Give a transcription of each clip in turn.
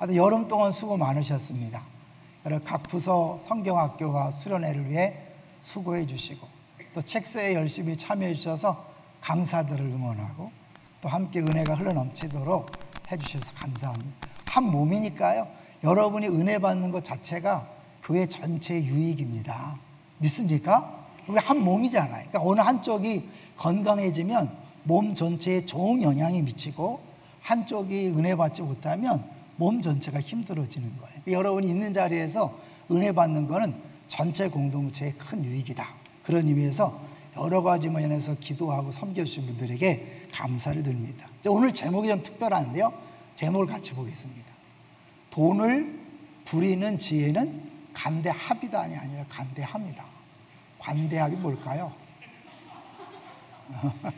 하여튼 여름 동안 수고 많으셨습니다. 각 부서 성경학교와 수련회를 위해 수고해 주시고 또 책서에 열심히 참여해 주셔서 강사들을 응원하고 또 함께 은혜가 흘러넘치도록 해 주셔서 감사합니다. 한 몸이니까요, 여러분이 은혜 받는 것 자체가 교회 전체의 유익입니다. 믿습니까? 우리 한 몸이잖아요. 그러니까 어느 한쪽이 건강해지면 몸 전체에 좋은 영향이 미치고 한쪽이 은혜 받지 못하면 몸 전체가 힘들어지는 거예요. 여러분이 있는 자리에서 은혜 받는 거는 전체 공동체의 큰 유익이다. 그런 의미에서 여러 가지 면에서 기도하고 섬겨주신 분들에게 감사를 드립니다. 오늘 제목이 좀 특별한데요, 제목을 같이 보겠습니다. 돈을 부리는 지혜는 관대합이다이 아니라 관대합니다. 관대합이 뭘까요?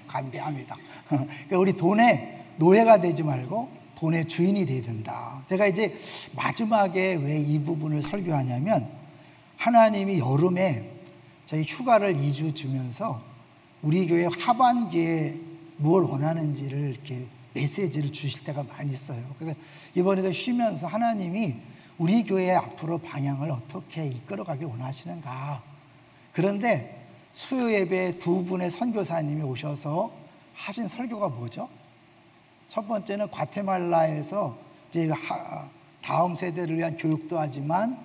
관대합니다. 그러니까 우리 돈의 노예가 되지 말고 돈의 주인이 되어야 된다. 제가 이제 마지막에 왜 이 부분을 설교하냐면, 하나님이 여름에 저희 휴가를 2주 주면서 우리 교회 하반기에 무엇을 원하는지를 이렇게 메시지를 주실 때가 많이 있어요. 그래서 이번에도 쉬면서 하나님이 우리 교회의 앞으로 방향을 어떻게 이끌어가길 원하시는가. 그런데 수요 예배에 두 분의 선교사님이 오셔서 하신 설교가 뭐죠? 첫 번째는 과테말라에서 이제 다음 세대를 위한 교육도 하지만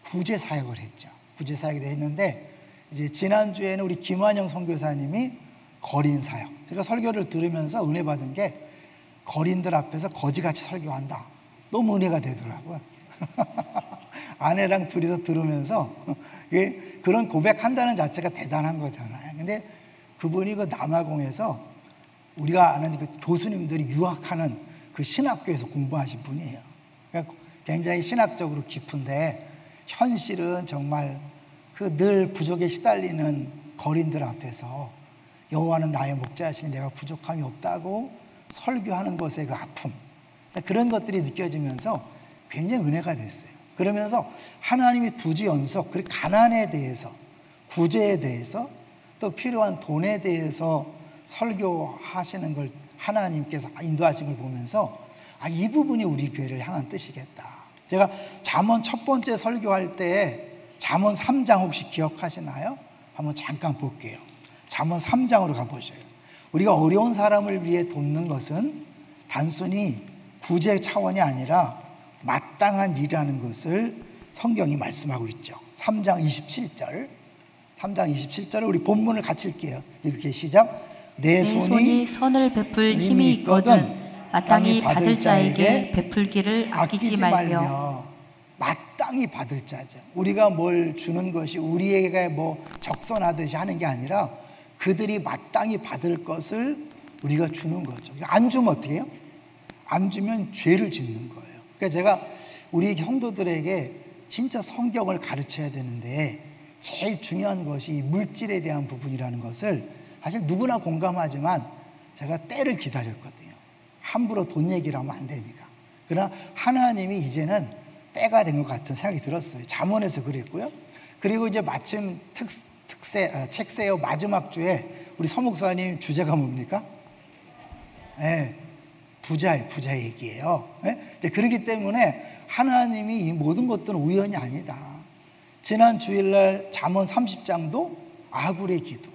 구제 사역을 했죠. 구제 사역이 했는데, 이제 지난주에는 우리 김환영 선교사님이 거린 사역. 제가 설교를 들으면서 은혜 받은 게, 거린들 앞에서 거지같이 설교한다. 너무 은혜가 되더라고요. 아내랑 둘이서 들으면서 그런 고백한다는 자체가 대단한 거잖아요. 근데 그분이 그 남아공에서 우리가 아는 그 교수님들이 유학하는 그 신학교에서 공부하신 분이에요. 그러니까 굉장히 신학적으로 깊은데, 현실은 정말 그 늘 부족에 시달리는 거린들 앞에서 여호와는 나의 목자시니 내가 부족함이 없다고 설교하는 것의 그 아픔, 그런 것들이 느껴지면서 굉장히 은혜가 됐어요. 그러면서 하나님이 두 주 연속 그리고 가난에 대해서, 구제에 대해서, 또 필요한 돈에 대해서 설교하시는 걸 하나님께서 인도하신 걸 보면서, 이 부분이 우리 교회를 향한 뜻이겠다. 제가 잠언 첫 번째 설교할 때 잠언 3장 혹시 기억하시나요? 한번 잠깐 볼게요. 잠언 3장으로 가보셔요. 우리가 어려운 사람을 위해 돕는 것은 단순히 구제 차원이 아니라 마땅한 일이라는 것을 성경이 말씀하고 있죠. 3장 27절. 3장 27절을 우리 본문을 같이 읽게요. 이렇게 시작. 내 손이 선을 베풀 힘이 있거든 마땅히 받을 자에게 베풀기를 아끼지 말며. 마땅히 받을 자죠. 우리가 뭘 주는 것이 우리에게 뭐 적선하듯이 하는 게 아니라 그들이 마땅히 받을 것을 우리가 주는 거죠. 안 주면 어떻게 해요? 안 주면 죄를 짓는 거예요. 그러니까 제가 우리 형도들에게 진짜 성경을 가르쳐야 되는데 제일 중요한 것이 물질에 대한 부분이라는 것을 사실 누구나 공감하지만 제가 때를 기다렸거든요. 함부로 돈 얘기를 하면 안 되니까. 그러나 하나님이 이제는 때가 된 것 같은 생각이 들었어요. 잠언에서 그랬고요. 그리고 이제 마침 책세요 마지막 주에 우리 서목사님 주제가 뭡니까? 네, 부자 얘기예요. 네? 그렇기 때문에 하나님이 이 모든 것들은 우연이 아니다. 지난 주일날 잠언 30장도 아굴의 기도.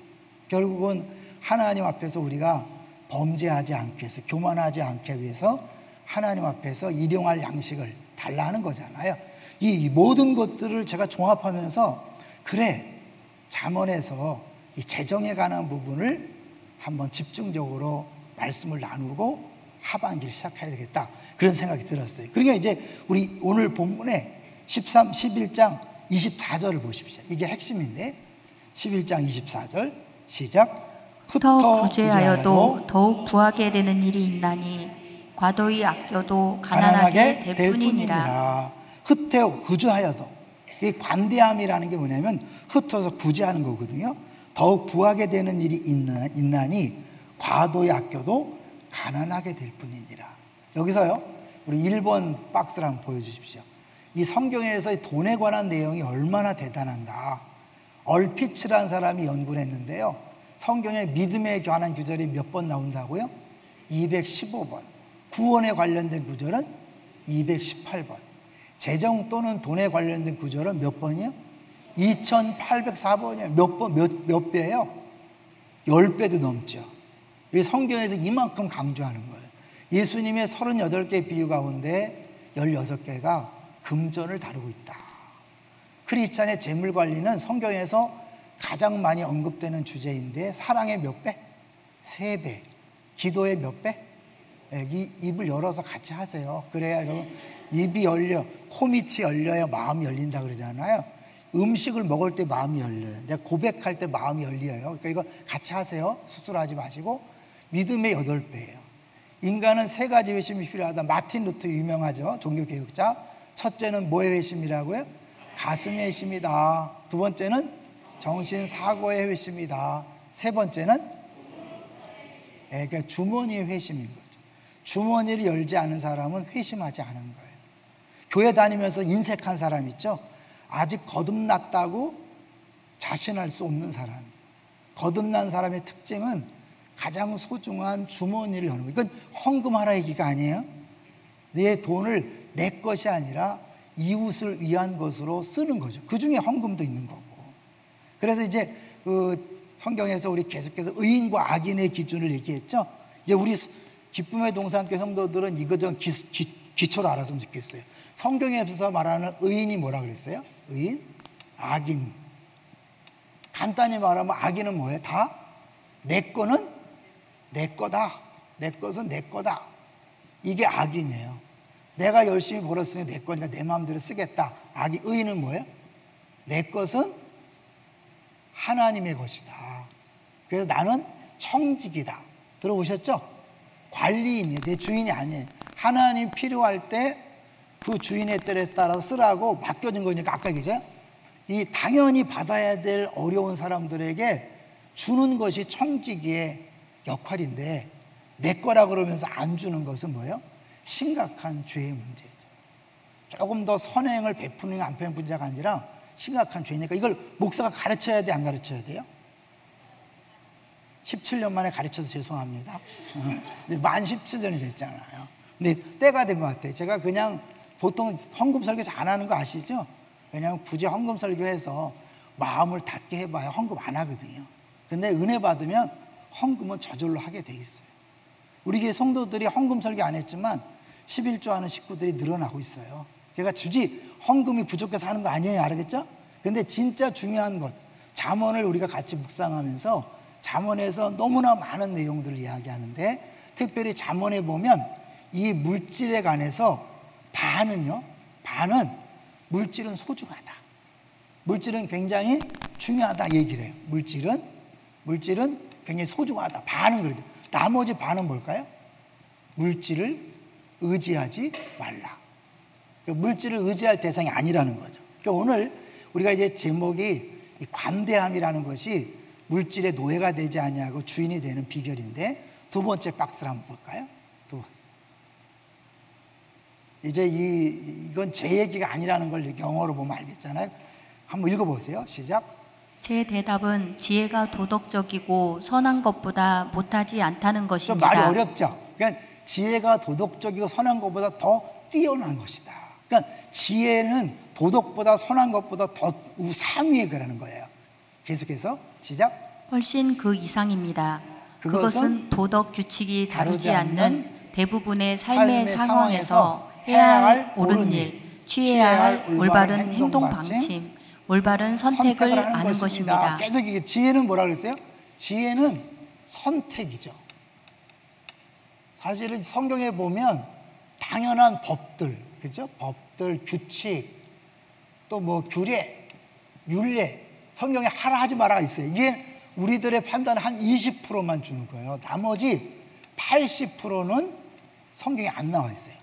결국은 하나님 앞에서 우리가 범죄하지 않기 위해서, 교만하지 않기 위해서 하나님 앞에서 일용할 양식을 달라는 거잖아요. 이 모든 것들을 제가 종합하면서, 그래, 잠언에서 이 재정에 관한 부분을 한번 집중적으로 말씀을 나누고 하반기를 시작해야 되겠다, 그런 생각이 들었어요. 그러니까 이제 우리 오늘 본문에 11장 24절을 보십시오. 이게 핵심인데 11장 24절 시작. 흩어 구제하여도 더욱 부하게 되는 일이 있나니 과도히 아껴도 가난하게 될 뿐이니라. 흩어 구제하여도, 이 관대함이라는 게 뭐냐면 흩어서 구제하는 거거든요. 더욱 부하게 되는 일이 있나니 과도히 아껴도 가난하게 될 뿐이니라. 여기서요, 우리 1번 박스를 한번 보여주십시오. 이 성경에서 돈에 관한 내용이 얼마나 대단한가. 얼피츠라는 사람이 연구를 했는데요, 성경에 믿음에 관한 구절이 몇 번 나온다고요? 215번. 구원에 관련된 구절은 218번. 재정 또는 돈에 관련된 구절은 몇 번이요? 2804번이에요. 몇 배예요? 10배도 넘죠. 이 성경에서 이만큼 강조하는 거예요. 예수님의 38개 비유 가운데 16개가 금전을 다루고 있다. 크리스찬의 재물 관리는 성경에서 가장 많이 언급되는 주제인데, 사랑의 몇 배? 3배. 기도의 몇 배? 입을 열어서 같이 하세요. 그래야 여러분 입이 열려, 코밑이 열려야 마음이 열린다 그러잖아요. 음식을 먹을 때 마음이 열려요. 내가 고백할 때 마음이 열려요. 그러니까 이거 같이 하세요. 수술하지 마시고. 믿음의 8배예요. 인간은 3가지 회심이 필요하다. 마틴 루터 유명하죠, 종교개혁자. 첫째는 뭐의 회심이라고요? 가슴의 회심이다. 두 번째는 정신사고의 회심이다. 세 번째는 그러니까 주머니의 회심인 거죠. 주머니를 열지 않은 사람은 회심하지 않은 거예요. 교회 다니면서 인색한 사람 있죠? 아직 거듭났다고 자신할 수 없는 사람. 거듭난 사람의 특징은 가장 소중한 주머니를 여는 거예요. 이건 헌금하라 얘기가 아니에요. 내 돈을 내 것이 아니라 이웃을 위한 것으로 쓰는 거죠. 그 중에 헌금도 있는 거고. 그래서 이제 성경에서 우리 계속해서 의인과 악인의 기준을 얘기했죠. 이제 우리 기쁨의 동산교회 성도들은 이거 좀 기초로 알았으면 좋겠어요. 성경에서 말하는 의인이 뭐라 그랬어요? 의인, 악인. 간단히 말하면 악인은 뭐예요? 다 내 거는 내 거다. 내 것은 내 거다. 이게 악인이에요. 내가 열심히 벌었으니 내 거니까 내 마음대로 쓰겠다. 의인은 뭐예요? 내 것은 하나님의 것이다. 그래서 나는 청직이다. 들어보셨죠? 관리인이에요. 내 주인이 아니에요. 하나님 필요할 때 그 주인의 때에 따라서 쓰라고 맡겨준 거니까. 아까 얘기죠? 이 당연히 받아야 될 어려운 사람들에게 주는 것이 청지기의 역할인데, 내 거라 그러면서 안 주는 것은 뭐예요? 심각한 죄의 문제죠. 조금 더 선행을 베푸는 안 베푸는 문제가 아니라 심각한 죄니까 이걸 목사가 가르쳐야 돼, 안 가르쳐야 돼요? 17년 만에 가르쳐서 죄송합니다. 만 17년이 됐잖아요. 근데 때가 된 것 같아요. 제가 그냥 보통 헌금 설교 잘 하는 거 아시죠? 왜냐하면 굳이 헌금 설교해서 마음을 닫게 해봐야 헌금 안 하거든요. 근데 은혜 받으면 헌금은 저절로 하게 돼 있어요. 우리 교회 성도들이 헌금 설교 안 했지만 11조 하는 식구들이 늘어나고 있어요. 그러니까 굳이 헌금이 부족해서 하는 거 아니에요. 알겠죠? 근데 진짜 중요한 것, 잠언을 우리가 같이 묵상하면서 잠언에서 너무나 많은 내용들을 이야기하는데, 특별히 잠언에 보면 이 물질에 관해서 반은 물질은 소중하다. 물질은 굉장히 중요하다 얘기를 해요. 물질은 굉장히 소중하다. 반은 그래도. 나머지 반은 뭘까요? 물질을 의지하지 말라. 물질을 의지할 대상이 아니라는 거죠. 그러니까 오늘 우리가 이제 제목이 관대함이라는 것이 물질의 노예가 되지 아니하고 주인이 되는 비결인데, 두 번째 박스를 한번 볼까요? 이제 이건 제 얘기가 아니라는 걸 영어로 보면 알겠잖아요. 한번 읽어보세요. 시작. 제 대답은 지혜가 도덕적이고 선한 것보다 못하지 않다는 것입니다. 좀 말이 어렵죠? 그러니까 지혜가 도덕적이고 선한 것보다 더 뛰어난 것이다. 그러니까 지혜는 도덕보다 선한 것보다 더 상위에 그라는 거예요. 계속해서 시작. 훨씬 그 이상입니다. 그것은 도덕 규칙이 다루지 않는 대부분의 삶의 상황에서 해야 할 옳은 일, 취해야 할 올바른 행동 방침, 올바른 선택을 하는 것입니다. 계속 이게 지혜는 뭐라 그랬어요? 지혜는 선택이죠. 사실은 성경에 보면 당연한 법들, 그죠? 법들, 규칙, 또 뭐 규례, 율례, 성경에 하라 하지 마라가 있어요. 이게 우리들의 판단 한 20%만 주는 거예요. 나머지 80%는 성경에 안 나와 있어요.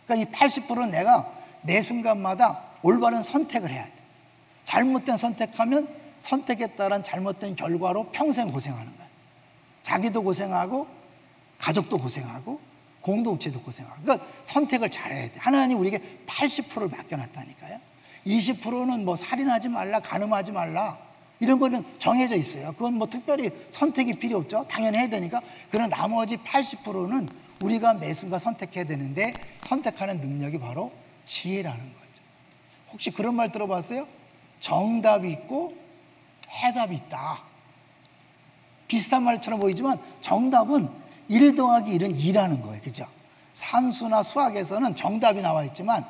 그러니까 이 80%는 내가 매 순간마다 올바른 선택을 해야 돼. 잘못된 선택하면 선택에 따른 잘못된 결과로 평생 고생하는 거야. 자기도 고생하고 가족도 고생하고 공동체도 고생하고. 그러니까 선택을 잘해야 돼. 하나님 우리에게 80%를 맡겨놨다니까요. 20%는 뭐 살인하지 말라, 간음하지 말라, 이런 거는 정해져 있어요. 그건 뭐 특별히 선택이 필요 없죠. 당연히 해야 되니까. 그런 나머지 80%는 우리가 매 순간 선택해야 되는데 선택하는 능력이 바로 지혜라는 거죠. 혹시 그런 말 들어봤어요? 정답이 있고 해답이 있다. 비슷한 말처럼 보이지만 정답은 1 더하기 1은 2라는 거예요. 그죠? 산수나 수학에서는 정답이 나와 있지만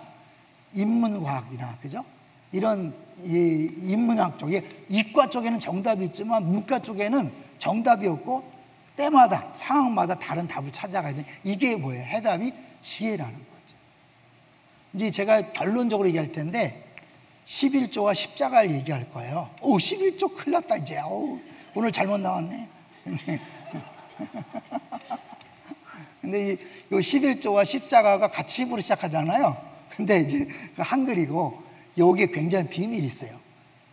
인문과학이나 그죠? 이런 인문학 쪽에 이과 쪽에는 정답이 있지만 문과 쪽에는 정답이 없고 때마다 상황마다 다른 답을 찾아가야 돼. 이게 뭐예요? 해답이 지혜라는 거죠. 이제 제가 결론적으로 얘기할 텐데 11조와 십자가를 얘기할 거예요. 11조 큰일 났다 이제. 오늘 잘못 나왔네. 근데 이 11조와 십자가가 같이 입으로 시작하잖아요. 근데 이제 한글이고 여기에 굉장히 비밀이 있어요.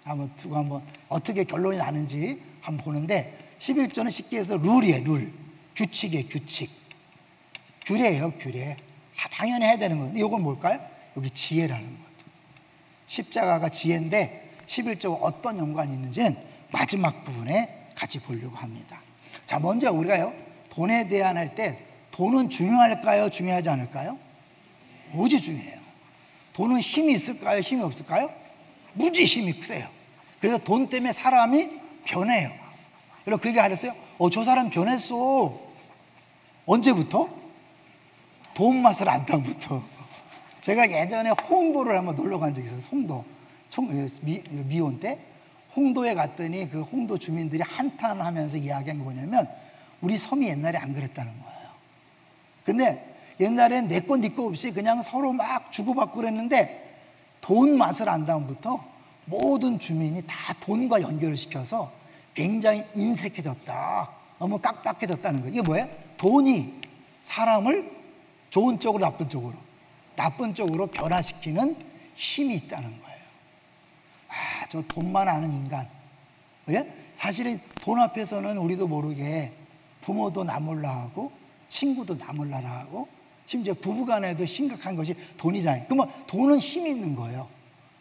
한번 어떻게 결론이 나는지 한번 보는데 11조는 쉽게 해서 룰이에요. 룰. 규칙이에요. 규칙. 규례예요. 규례. 당연히 해야 되는 건데 이건 뭘까요? 여기 지혜라는 거예요. 십자가가 지혜인데 11조가 어떤 연관이 있는지는 마지막 부분에 같이 보려고 합니다. 자, 먼저 우리가요 돈에 대한 할 때 돈은 중요할까요? 중요하지 않을까요? 무지 중요해요. 돈은 힘이 있을까요? 힘이 없을까요? 무지 힘이 세요. 그래서 돈 때문에 사람이 변해요. 여러분 그 얘기 하셨어요? 저 사람 변했어. 언제부터? 돈 맛을 안다부터. 제가 예전에 홍도를 한번 놀러 간 적이 있어요. 홍도. 미혼 때 홍도에 갔더니 그 홍도 주민들이 한탄하면서 이야기한 게 뭐냐면 우리 섬이 옛날에 안 그랬다는 거예요. 근데 옛날엔 내 거 네 거 없이 그냥 서로 막 주고받고 그랬는데 돈 맛을 안 다음부터 모든 주민이 다 돈과 연결을 시켜서 굉장히 인색해졌다. 너무 깍박해졌다는 거예요. 이게 뭐예요? 돈이 사람을 좋은 쪽으로 나쁜 쪽으로 변화시키는 힘이 있다는 거예요. 저 돈만 아는 인간. 예? 사실은 돈 앞에서는 우리도 모르게 부모도 나 몰라 하고 친구도 나 몰라 하고 심지어 부부간에도 심각한 것이 돈이잖아요. 그러면 돈은 힘이 있는 거예요.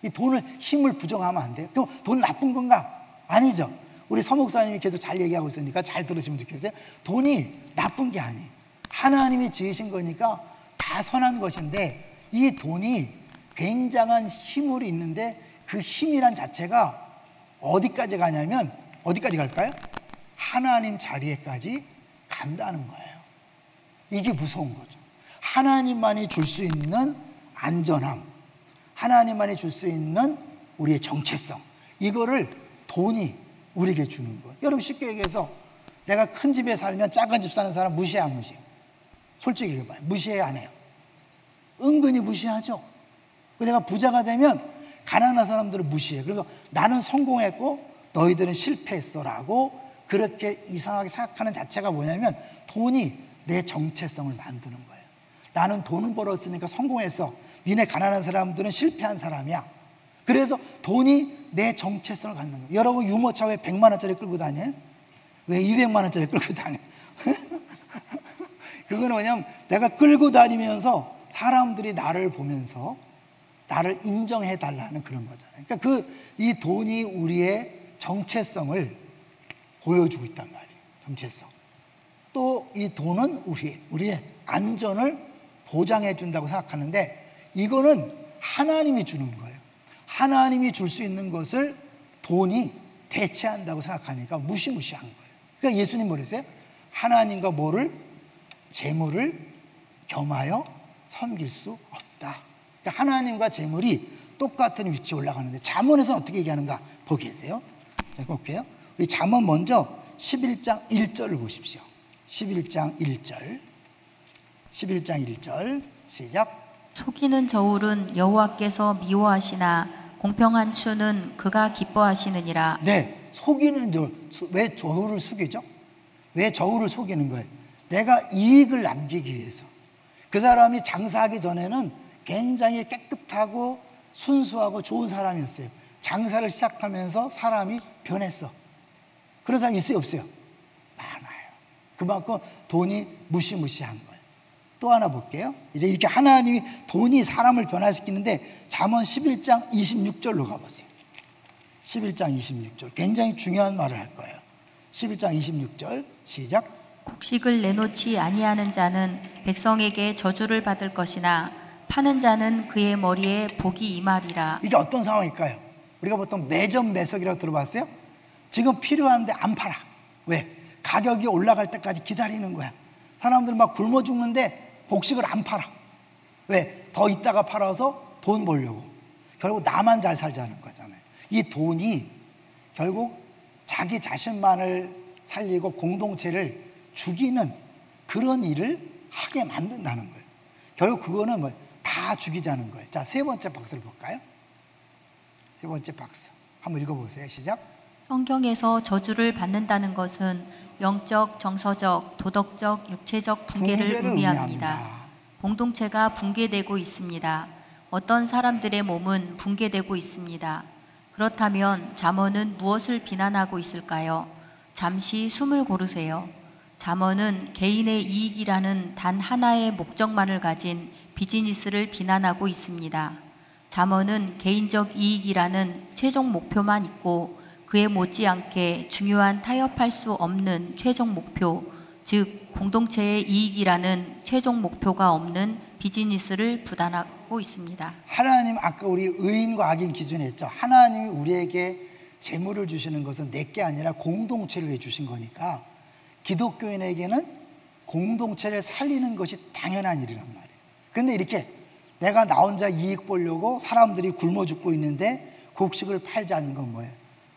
이 돈을 힘을 부정하면 안 돼요. 그럼 돈 나쁜 건가? 아니죠. 우리 서목사님이 계속 잘 얘기하고 있으니까 잘 들으시면 좋겠어요. 돈이 나쁜 게 아니에요. 하나님이 지으신 거니까 다 선한 것인데 이 돈이 굉장한 힘이 있는데 그 힘이란 자체가 어디까지 가냐면 어디까지 갈까요? 하나님 자리에까지 간다는 거예요. 이게 무서운 거죠. 하나님만이 줄 수 있는 안전함, 하나님만이 줄 수 있는 우리의 정체성, 이거를 돈이 우리에게 주는 거예요. 여러분 쉽게 얘기해서 내가 큰 집에 살면 작은 집 사는 사람 무시해 안 무시해요? 솔직히 얘기해봐요. 무시해 안 해요? 은근히 무시하죠. 내가 부자가 되면 가난한 사람들을 무시해. 그래서 나는 성공했고 너희들은 실패했어 라고 그렇게 이상하게 생각하는 자체가 뭐냐면 돈이 내 정체성을 만드는 거예요. 나는 돈을 벌었으니까 성공했어. 니네 가난한 사람들은 실패한 사람이야. 그래서 돈이 내 정체성을 갖는 거예요. 여러분 유모차 왜 100만 원짜리 끌고 다녀요? 왜 200만 원짜리 끌고 다녀요? 그거는 뭐냐면 내가 끌고 다니면서 사람들이 나를 보면서 나를 인정해 달라는 그런 거잖아요. 그러니까 이 돈이 우리의 정체성을 보여주고 있단 말이에요. 정체성. 또 이 돈은 우리의 안전을 보장해 준다고 생각하는데 이거는 하나님이 주는 거예요. 하나님이 줄 수 있는 것을 돈이 대체한다고 생각하니까 무시무시한 거예요. 그러니까 예수님 뭐랬어요? 하나님과 재물을 겸하여 섬길 수 없다. 그러니까 하나님과 재물이 똑같은 위치에 올라가는데 잠언에서 어떻게 얘기하는가 보고 계세요. 자, 볼게요. 우리 잠언 먼저 11장 1절을 보십시오. 11장 1절 시작. 속이는 저울은 여호와께서 미워하시나 공평한 추는 그가 기뻐하시느니라. 네, 속이는 저울. 왜 저울을 속이죠? 왜 저울을 속이는 거예요? 내가 이익을 남기기 위해서. 그 사람이 장사하기 전에는 굉장히 깨끗하고 순수하고 좋은 사람이었어요. 장사를 시작하면서 사람이 변했어. 그런 사람이 있어요, 없어요? 많아요. 그만큼 돈이 무시무시한 거예요. 또 하나 볼게요. 이제 이렇게 하나님이 돈이 사람을 변화시키는데 잠언 11장 26절로 가보세요. 11장 26절. 굉장히 중요한 말을 할 거예요. 11장 26절 시작. 곡식을 내놓지 아니하는 자는 백성에게 저주를 받을 것이나 파는 자는 그의 머리에 복이 임하리라. 이게 어떤 상황일까요? 우리가 보통 매점 매석이라고 들어봤어요? 지금 필요한데 안 팔아. 왜? 가격이 올라갈 때까지 기다리는 거야. 사람들 막 굶어 죽는데 곡식을 안 팔아. 왜? 더 있다가 팔아서 돈 벌려고. 결국 나만 잘 살자는 거잖아요. 이 돈이 결국 자기 자신만을 살리고 공동체를 죽이는 그런 일을 하게 만든다는 거예요. 결국 그거는 뭐 다 죽이자는 거예요. 자, 세 번째 박스를 볼까요? 세 번째 박스 한번 읽어보세요. 시작. 성경에서 저주를 받는다는 것은 영적, 정서적, 도덕적, 육체적 붕괴를 의미합니다. 공동체가 붕괴되고 있습니다. 어떤 사람들의 몸은 붕괴되고 있습니다. 그렇다면 잠언은 무엇을 비난하고 있을까요? 잠시 숨을 고르세요. 잠언은 개인의 이익이라는 단 하나의 목적만을 가진 비즈니스를 비난하고 있습니다. 잠언은 개인적 이익이라는 최종 목표만 있고 그에 못지않게 중요한 타협할 수 없는 최종 목표, 즉 공동체의 이익이라는 최종 목표가 없는 비즈니스를 부단하고 있습니다. 하나님, 아까 우리 의인과 악인 기준에 했죠. 하나님이 우리에게 재물을 주시는 것은 내게 아니라 공동체를 위해 주신 거니까 기독교인에게는 공동체를 살리는 것이 당연한 일이란 말이에요. 근데 이렇게 내가 나 혼자 이익 보려고 사람들이 굶어 죽고 있는데 곡식을 팔지 않는 건 뭐예요?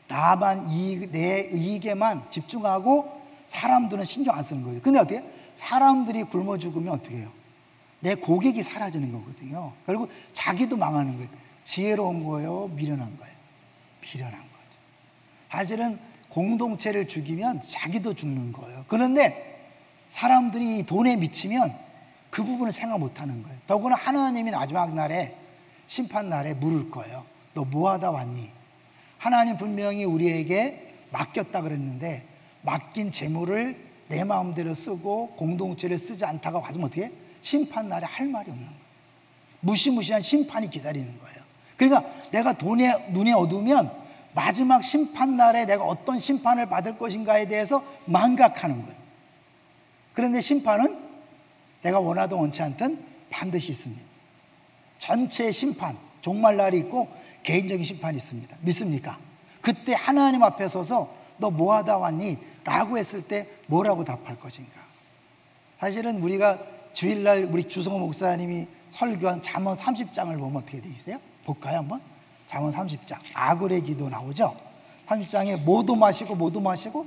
나만 내 이익에만 집중하고 사람들은 신경 안 쓰는 거죠. 근데 어떻게? 사람들이 굶어 죽으면 어떻게 해요? 내 고객이 사라지는 거거든요. 결국 자기도 망하는 거예요. 지혜로운 거예요? 미련한 거예요? 미련한 거죠. 사실은 공동체를 죽이면 자기도 죽는 거예요. 그런데 사람들이 돈에 미치면 그 부분을 생각 못하는 거예요. 더구나 하나님이 마지막 날에 심판 날에 물을 거예요. 너 뭐 하다 왔니? 하나님 분명히 우리에게 맡겼다 그랬는데 맡긴 재물을 내 마음대로 쓰고 공동체를 쓰지 않다가 와서 어떻게 해? 심판 날에 할 말이 없는 거예요. 무시무시한 심판이 기다리는 거예요. 그러니까 내가 돈에 눈에 어두우면 마지막 심판 날에 내가 어떤 심판을 받을 것인가에 대해서 망각하는 거예요. 그런데 심판은 내가 원하든 원치 않든 반드시 있습니다. 전체의 심판, 종말날이 있고 개인적인 심판이 있습니다. 믿습니까? 그때 하나님 앞에 서서 너 뭐 하다 왔니? 라고 했을 때 뭐라고 답할 것인가? 사실은 우리가 주일날 우리 주성호 목사님이 설교한 잠언 30장을 보면 어떻게 돼 있어요? 볼까요 한번? 잠언 30장 아굴의 기도 나오죠? 30장에 모두 마시고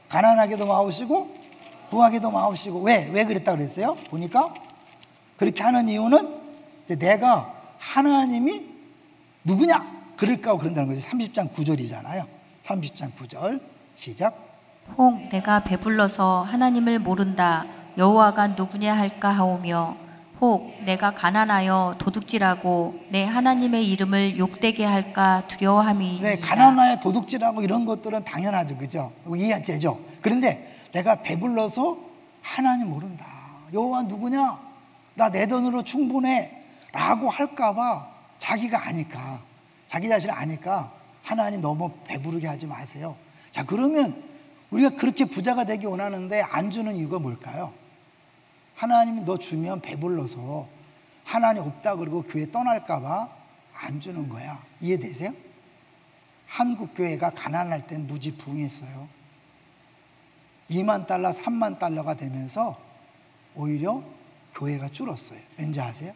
가난하게도 마시고 부하게도 마시고 왜 그랬다 그랬어요? 보니까 그렇게 하는 이유는 내가 하나님이 누구냐? 그럴까 하고 그런다는 거죠. 30장 9절이잖아요. 30장 9절 시작. 혹 내가 배불러서 하나님을 모른다. 여호와가 누구냐 할까 하오며 혹 내가 가난하여 도둑질하고 내 하나님의 이름을 욕되게 할까 두려워함이니이다. 네, 가난하여 도둑질하고 이런 것들은 당연하죠. 그죠? 이해되죠? 그런데 내가 배불러서 하나님 모른다. 여호와 누구냐? 나 내 돈으로 충분해 라고 할까 봐 자기가 아니까, 자기 자신을 아니까 하나님 너무 배부르게 하지 마세요. 자, 그러면 우리가 그렇게 부자가 되기 원하는데 안 주는 이유가 뭘까요? 하나님이 너 주면 배불러서 하나님 없다 그러고 교회 떠날까 봐 안 주는 거야. 이해되세요? 한국 교회가 가난할 땐 무지부흥했어요. 2만 달러, 3만 달러가 되면서 오히려 교회가 줄었어요. 왠지 아세요?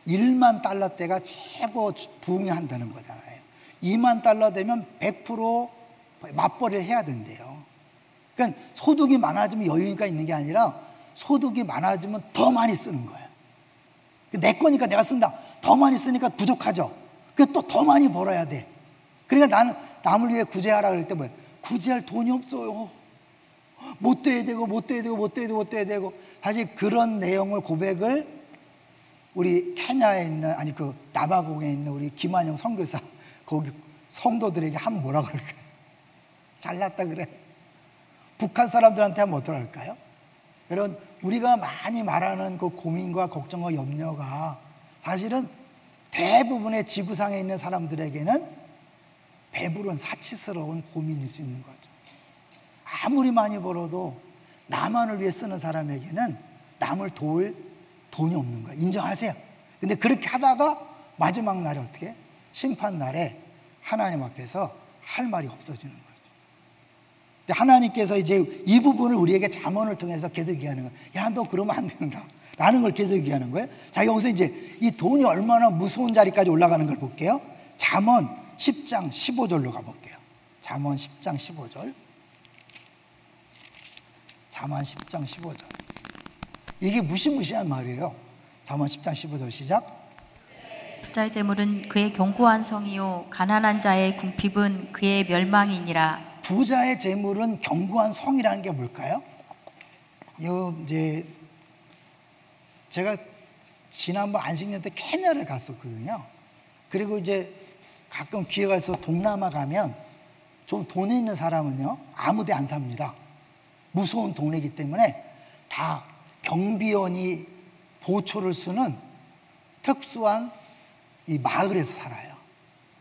1만 달러 때가 최고 부흥한다는 거잖아요. 2만 달러 되면 100% 맞벌이를 해야 된대요. 그러니까 소득이 많아지면 여유가 있는 게 아니라 소득이 많아지면 더 많이 쓰는 거예요. 내 거니까 내가 쓴다. 더 많이 쓰니까 부족하죠. 그래서 또 더 많이 벌어야 돼. 그러니까 나는 남을 위해 구제하라 그럴 때 뭐예요? 구제할 돈이 없어요. 못 돼야 되고. 사실 그런 내용을 고백을 우리 케냐에 있는, 아니 그 나바공에 있는 우리 김한영 선교사 거기 성도들에게 하면 뭐라 그럴까요? 잘났다 그래. 북한 사람들한테 하면 어떡 할까요? 여러분, 우리가 많이 말하는 그 고민과 걱정과 염려가 사실은 대부분의 지구상에 있는 사람들에게는 배부른 사치스러운 고민일 수 있는 거죠. 아무리 많이 벌어도 나만을 위해 쓰는 사람에게는 남을 도울 돈이 없는 거예요. 인정하세요. 근데 그렇게 하다가 마지막 날에 어떻게? 심판 날에 하나님 앞에서 할 말이 없어지는 거죠. 근데 하나님께서 이제 이 부분을 우리에게 잠언을 통해서 계속 얘기하는 거예요. 야, 너 그러면 안 된다 라는 걸 계속 얘기하는 거예요. 자, 여기서 이제 이 돈이 얼마나 무서운 자리까지 올라가는 걸 볼게요. 잠언 10장 15절로 가볼게요. 잠언 10장 15절. 잠언 10장 15절. 이게 무시무시한 말이에요. 잠언 10장 15절 시작. 부자의 재물은 그의 견고한 성이요 가난한 자의 궁핍은 그의 멸망이니라. 부자의 재물은 견고한 성이라는 게 뭘까요? 이제 제가 지난번 안식년 때 케냐를 갔었거든요. 그리고 이제 가끔 기회가 있어서 동남아 가면 좀 돈이 있는 사람은요 아무 데 안 삽니다. 무서운 동네이기 때문에 다 경비원이 보초를 쓰는 특수한 이 마을에서 살아요.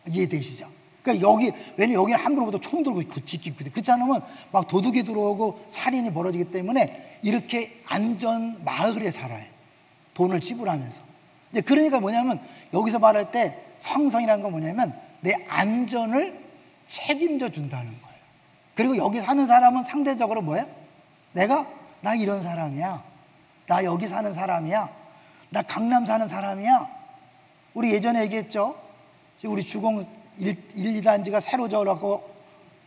이해되시죠? 그러니까 왜냐면 여기는 함부로 총 들고 지키고 그렇지 않으면 막 도둑이 들어오고 살인이 벌어지기 때문에 이렇게 안전 마을에 살아요. 돈을 지불하면서. 이제 그러니까 뭐냐면 여기서 말할 때 성성이라는 건 뭐냐면 내 안전을 책임져 준다는 거예요. 그리고 여기 사는 사람은 상대적으로 뭐예요? 나 이런 사람이야. 나 여기 사는 사람이야. 나 강남 사는 사람이야. 우리 예전에 얘기했죠. 우리 주공 1, 2단지가 새로 져갖고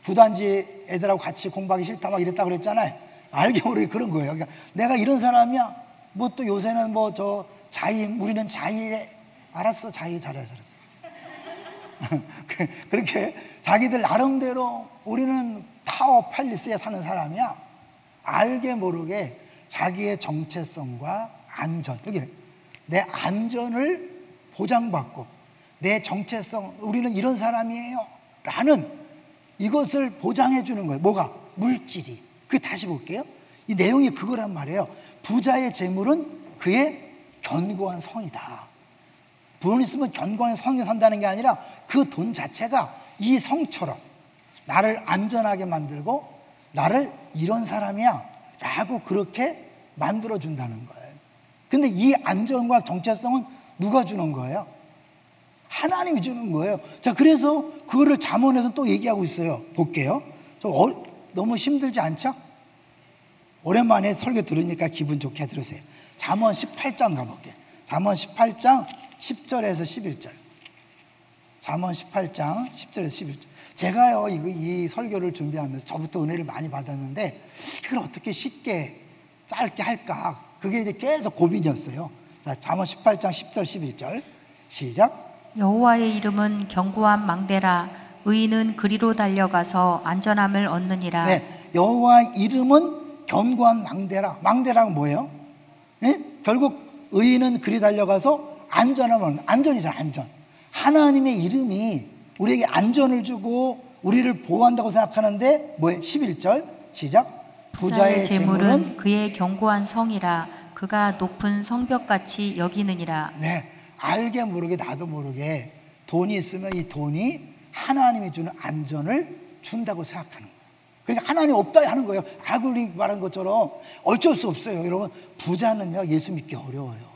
부단지 애들하고 같이 공부하기 싫다 막 이랬다고 그랬잖아요. 알게 모르게 그런 거예요. 그러니까 내가 이런 사람이야. 뭐 또 요새는 뭐 저 자임, 우리는 자임에 알았어. 자임 잘했어. 그렇게 자기들 나름대로 우리는 타워 팰리스에 사는 사람이야. 알게 모르게 자기의 정체성과 안전, 이게 내 안전을 보장받고 내 정체성, 우리는 이런 사람이에요 라는 이것을 보장해 주는 거예요. 뭐가? 물질이. 다시 볼게요. 이 내용이 그거란 말이에요. 부자의 재물은 그의 견고한 성이다. 돈 있으면 견고한 성에 산다는 게 아니라 그 돈 자체가 이 성처럼 나를 안전하게 만들고 나를 이런 사람이야 라고 그렇게 만들어준다는 거예요. 근데 이 안전과 정체성은 누가 주는 거예요? 하나님이 주는 거예요. 자, 그래서 그거를 잠언에서 또 얘기하고 있어요. 볼게요. 너무 힘들지 않죠? 오랜만에 설교 들으니까 기분 좋게 들으세요. 잠언 18장 가볼게요. 잠언 18장 10절에서 11절. 잠언 18장 10절에서 11절. 제가요 이 설교를 준비하면서 저부터 은혜를 많이 받았는데 이걸 어떻게 쉽게 짧게 할까? 그게 이제 계속 고민이었어요. 자, 잠언 18장 10절 11절 시작. 여호와의 이름은 견고한 망대라. 의인은 그리로 달려가서 안전함을 얻느니라. 네, 여호와의 이름은 견고한 망대라. 망대란 뭐예요? 네? 결국 의인은 그리 달려가서 안전함을, 안전이잖아, 안전. 하나님의 이름이 우리에게 안전을 주고 우리를 보호한다고 생각하는데 뭐예요? 11절 시작. 부자의 재물은 그의 견고한 성이라. 그가 높은 성벽같이 여기느니라. 네, 알게 모르게 나도 모르게 돈이 있으면 이 돈이 하나님이 주는 안전을 준다고 생각하는 거예요. 그러니까 하나님 없다 하는 거예요. 우리 말한 것처럼 어쩔 수 없어요. 여러분, 부자는요 예수 믿기 어려워요.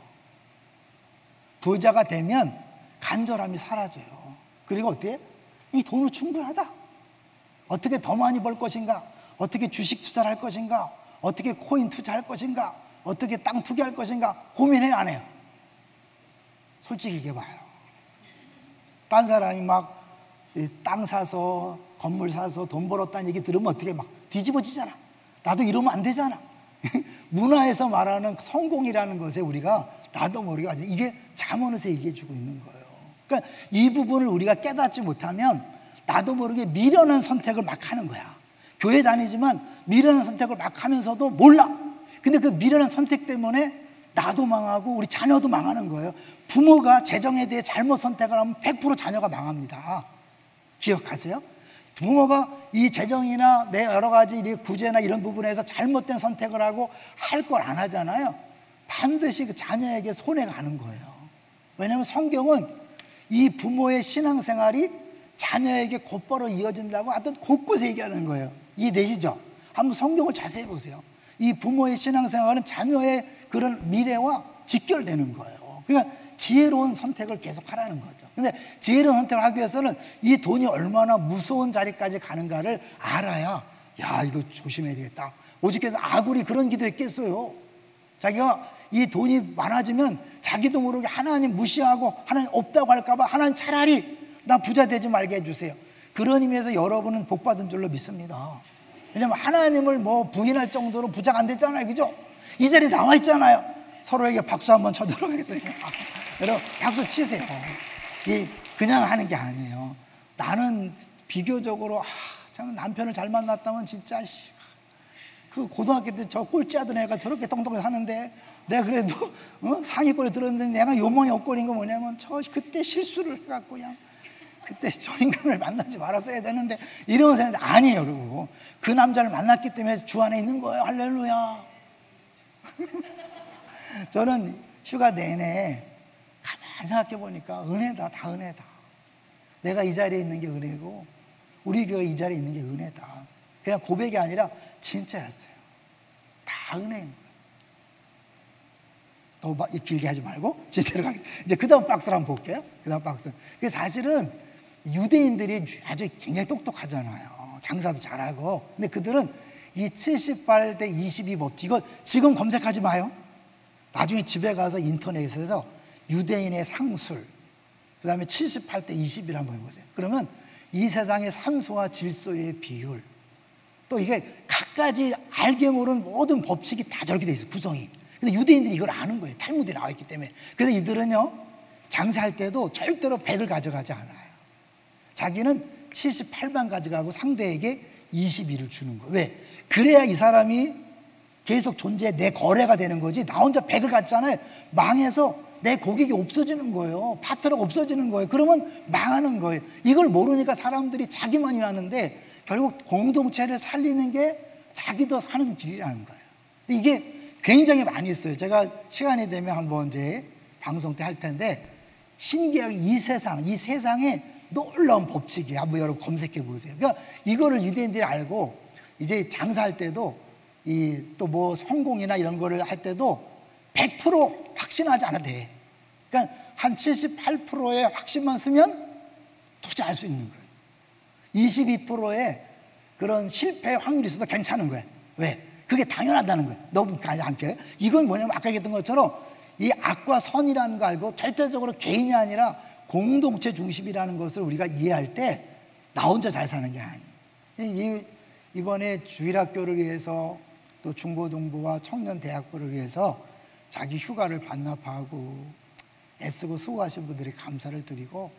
부자가 되면 간절함이 사라져요. 그리고 어떻게? 이 돈은 충분하다. 어떻게 더 많이 벌 것인가? 어떻게 주식 투자를 할 것인가? 어떻게 코인 투자할 것인가? 어떻게 땅 투기할 것인가? 고민해요, 안 해요? 솔직히 얘기해봐요. 딴 사람이 막 땅 사서 건물 사서 돈 벌었다는 얘기 들으면 어떻게 막 뒤집어지잖아. 나도 이러면 안 되잖아. 문화에서 말하는 성공이라는 것에 우리가 나도 모르게 이게 잠언에서 얘기해주고 있는 거예요. 그러니까 이 부분을 우리가 깨닫지 못하면 나도 모르게 미련한 선택을 막 하는 거야. 교회 다니지만 미련한 선택을 막 하면서도 몰라. 근데 그 미련한 선택 때문에 나도 망하고 우리 자녀도 망하는 거예요. 부모가 재정에 대해 잘못 선택을 하면 100% 자녀가 망합니다. 기억하세요? 부모가 이 재정이나 내 여러 가지 구제나 이런 부분에서 잘못된 선택을 하고 할 걸 안 하잖아요. 반드시 그 자녀에게 손해가 가는 거예요. 왜냐하면 성경은 이 부모의 신앙생활이 자녀에게 곧바로 이어진다고 하여튼 곳곳에 얘기하는 거예요. 이해되시죠? 한번 성경을 자세히 보세요. 이 부모의 신앙생활은 자녀의 그런 미래와 직결되는 거예요. 그러니까 지혜로운 선택을 계속 하라는 거죠. 근데 지혜로운 선택을 하기 위해서는 이 돈이 얼마나 무서운 자리까지 가는가를 알아야, 야, 이거 조심해야 되겠다. 오직해서 아굴이 그런 기도했겠어요. 자기가 이 돈이 많아지면 자기도 모르게 하나님 무시하고 하나님 없다고 할까봐 하나님 차라리 나 부자 되지 말게 해주세요. 그런 의미에서 여러분은 복 받은 줄로 믿습니다. 왜냐하면 하나님을 뭐 부인할 정도로 부자가 안 됐잖아요. 그죠? 이 자리에 나와 있잖아요. 서로에게 박수 한번 쳐도록 하겠습니다. 여러분 박수 치세요. 그냥 하는 게 아니에요. 나는 비교적으로 참 남편을 잘 만났다면 진짜 그 고등학교 때 저 꼴찌하던 애가 저렇게 똥똥을 하는데 내가 그래도 상위권에 들었는데 내가 요망이 엇거린 거 뭐냐면 그때 실수를 해갖고 그냥 그때 저 인간을 만나지 말았어야 되는데 이러면서 했는데 아니에요. 그리고 그 남자를 만났기 때문에 주 안에 있는 거예요. 할렐루야. 저는 휴가 내내 가만히 생각해 보니까 은혜다. 다 은혜다. 내가 이 자리에 있는 게 은혜고 우리 교회 이 자리에 있는 게 은혜다. 그냥 고백이 아니라 진짜였어요. 다 은혜인 거예요. 더 길게 하지 말고 제대로 가겠습니다. 이제 그 다음 박스를 한번 볼게요. 그 다음 박스. 사실은 유대인들이 아주 굉장히 똑똑하잖아요. 장사도 잘하고. 근데 그들은 이 78대 22 법칙, 이거 지금 검색하지 마요. 나중에 집에 가서 인터넷에서 유대인의 상술, 그 다음에 78대 20을 한번 해보세요. 그러면 이 세상의 산소와 질소의 비율, 또 이게 각가지 알게 모르는 모든 법칙이 다 저렇게 돼 있어요. 구성이. 근데 유대인들이 이걸 아는 거예요. 탈무드에 나와 있기 때문에. 그래서 이들은요, 장사할 때도 절대로 100을 가져가지 않아요. 자기는 78만 가져가고 상대에게 22를 주는 거예요. 왜? 그래야 이 사람이 계속 존재해, 내 거래가 되는 거지. 나 혼자 100을 갖잖아요. 망해서 내 고객이 없어지는 거예요. 파트너가 없어지는 거예요. 그러면 망하는 거예요. 이걸 모르니까 사람들이 자기만 위하는데 결국 공동체를 살리는 게 자기도 사는 길이라는 거예요. 근데 이게 굉장히 많이 있어요. 제가 시간이 되면 한번 이제 방송 때 할 텐데 신기하게 이 세상에 놀라운 법칙이에요. 한번 여러분 검색해 보세요. 그러니까 이거를 유대인들이 알고 이제 장사할 때도 또 뭐 성공이나 이런 거를 할 때도 100% 확신하지 않아도 돼. 그러니까 한 78%의 확신만 쓰면 투자할 수 있는 거예요. 22%의 그런 실패의 확률이 있어도 괜찮은 거예요. 왜? 그게 당연하다는 거예요. 너무 가지 않게. 이건 뭐냐면 아까 얘기했던 것처럼 이 악과 선이라는 거 알고 절대적으로 개인이 아니라 공동체 중심이라는 것을 우리가 이해할 때 나 혼자 잘 사는 게 아니에요. 이번에 주일학교를 위해서 또 중고등부와 청년대학부를 위해서 자기 휴가를 반납하고 애쓰고 수고하신 분들이 감사를 드리고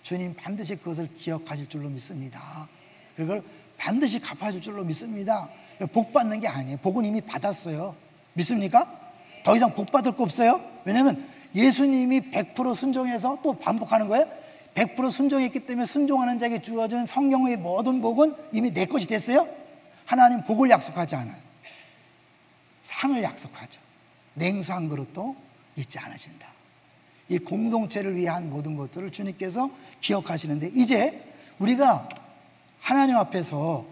주님 반드시 그것을 기억하실 줄로 믿습니다. 그걸 반드시 갚아줄 줄로 믿습니다. 복 받는 게 아니에요. 복은 이미 받았어요. 믿습니까? 더 이상 복 받을 거 없어요. 왜냐하면 예수님이 100% 순종해서 또 반복하는 거예요. 100% 순종했기 때문에 순종하는 자에게 주어지는 성경의 모든 복은 이미 내 것이 됐어요. 하나님 복을 약속하지 않아요. 상을 약속하죠. 냉수 한 그릇도 잊지 않으신다. 이 공동체를 위한 모든 것들을 주님께서 기억하시는데 이제 우리가 하나님 앞에서